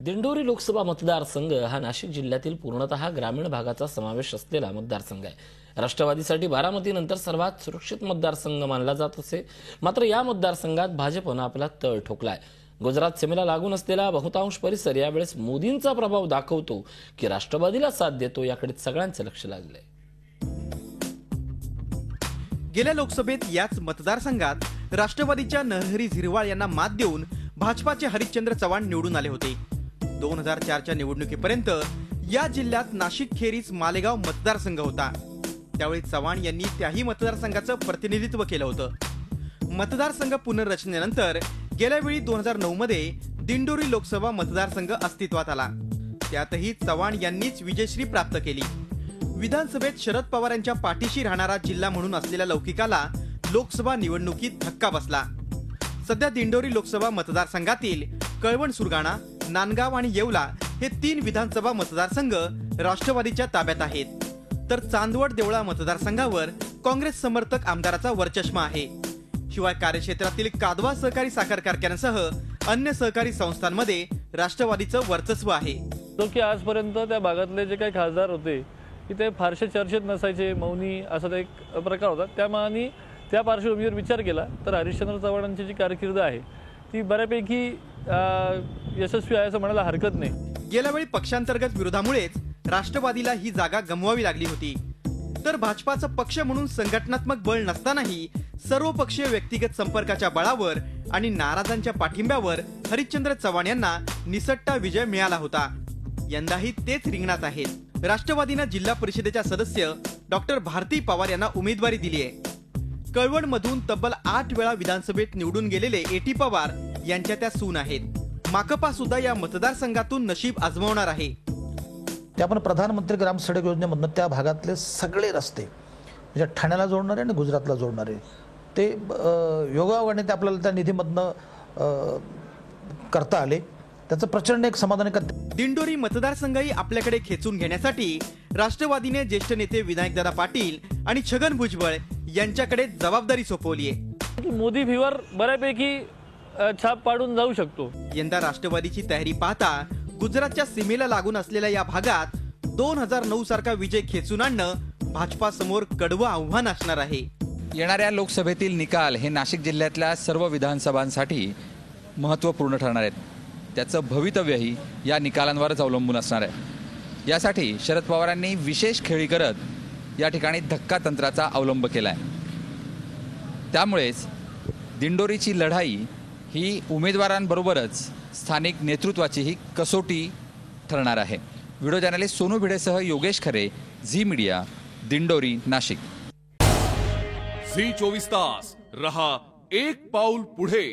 दिंडोरी लोकसभा मतदारसंघ हा नाशिक जिल्ह्यातील पूर्णतः ग्रामीण भागाचा समावेश असलेला मतदारसंघ आहे। राष्ट्रवादीसाठी बारामतीनंतर सर्वात सुरक्षित मतदारसंघ मानला जात असे, मात्र या मतदारसंघात भाजपने आपला तळ ठोकलाय। गुजरात सीमेला लागून असलेला बहुतांश परिसर यावेळेस मोदींचा प्रभाव दाखवतो की राष्ट्रवादीला साथ देतो याकडे सगळ्यांचे लक्ष लागले। गेल्या लोकसभेत याच मतदारसंघात राष्ट्रवादीच्या नरहरी झिरवाळ यांना मात देऊन भाजपाचे हरिश्चंद्र चव्हाण निवडून आले होते। 2004च्या निवडणुकीपर्यंत या जिल्ह्यात नाशिक खेरीज मालेगाव मतदारसंघ होता। त्यावेळी चव्हाण यांनी त्याही मतदारसंघाचं प्रतिनिधित्व केलं होतं। मतदारसंघ पुनर्रचनेनंतर गेल्या वेळी 2009 मध्ये दिंडोरी लोकसभा मतदारसंघ अस्तित्वात आला। त्यातही चव्हाण यांनीच विजयश्री प्राप्त केली। विधानसभेत शरद पवार यांच्या पाठीशी राहणारा जिल्हा म्हणून असलेल्या लौकिकाला लोकसभा निवडणुकीत धक्का बसला। सध्या दिंडोरी लोकसभा मतदारसंघातील कळवण, सुरगाणा, नांदगाव आणि येवला हे 3 विधानसभा मतदारसंघ राष्ट्रवादीच्या ताब्यात आहेत, तर चांदवड देवळा मतदारसंघावर काँग्रेस समर्थक आमदाराचा वरचष्मा आहे। शिवाय कार्यक्षेत्रातील कादवा सहकारी साखर कारखान्यासह अन्य सहकारी संस्थांमध्ये राष्ट्रवादीचं वर्चस्व आहे। जो की आजपर्यंत त्या भागातले जे काही खासदार होते की ते फारसे चर्चेत नसायचे, मौनी असा एक प्रकार होता। त्यामानाने त्या पार्श्वभूमीवर विचार केला तर हरिश्चंद्र चव्हाणांची जी कारकीर्द आहे ती बऱ्यापैकी यशस्वी आहे असं म्हणायला हरकत नाही। गेल्या वेळी पक्षांतर्गत विरोधामुळेच राष्ट्रवादीला ही जागा गमवावी लागली होती, तर भाजपाचं पक्ष म्हणून संघटनात्मक बळ नसतानाही सर्वपक्षीय व्यक्तिगत संपर्काच्या बळावर आणि नाराजांच्या पाठिंब्यावर हरिश्चंद्र चव्हाण यांना निसट्टा विजय मिळाला होता। यंदाही तेच रिंगणात आहेत। राष्ट्रवादीने जिल्हा परिषदेच्या सदस्य डॉक्टर भारती पवार यांना उमेदवारी दिली आहे। कळवण मधून तब्बल 8 वेळा विधानसभेत निवडून गेलेले एटी पवार यांच्या त्या सून आहेत। माकपा सुद्धा या मतदारसंघातून नशीब आजमावणार आहे। ते आपण प्रधानमंत्री ग्राम सडक योजनेमधून त्या भागातले सगळे रस्ते म्हणजे ठाण्याला जोडणारे आणि गुजरातला जोडणारे ते योगायोगाने ते आपल्याला त्या निधीमधनं करता आले। त्याचं प्रचंड एक समाधानकारक। दिंडोरी मतदारसंघही आपल्याकडे खेचून घेण्यासाठी राष्ट्रवादीने ज्येष्ठ नेते विनायकदादा पाटील आणि छगन भुजबळ यांच्याकडे जबाबदारी सोपवली आहे। मोदी फीवर बऱ्यापैकी छाप पाडून जाऊ शकतो। यंदा राष्ट्रवादीची तयारी पाहता गुजरातच्या सीमेला लागून असलेल्या या भागात 2009 सारखा विजय खेचून आणणं भाजपा समोर कडवं आव्हान असणार आहे। येणाऱ्या लोकसभेतील निकाल हे नाशिक जिल्ह्यातल्या सर्व विधानसभांसाठी महत्त्वपूर्ण ठरणार आहेत। त्याचं भवितव्यही या निकालांवरच अवलंबून असणार आहे। यासाठी शरद पवारांनी विशेष खेळी करत या ठिकाणी धक्का तंत्राचा अवलंब केला आहे। त्यामुळेच दिंडोरीची लढाई ही उमेदवारांबरोबरच स्थानिक नेतृत्वाचीही कसोटी ठरणार आहे। व्हिडिओ जर्नलिस्ट सोनू भिडेसह योगेश खरे, झी मीडिया, दिंडोरी, नाशिक। झी 24 तास रहा एक पाऊल पुढे।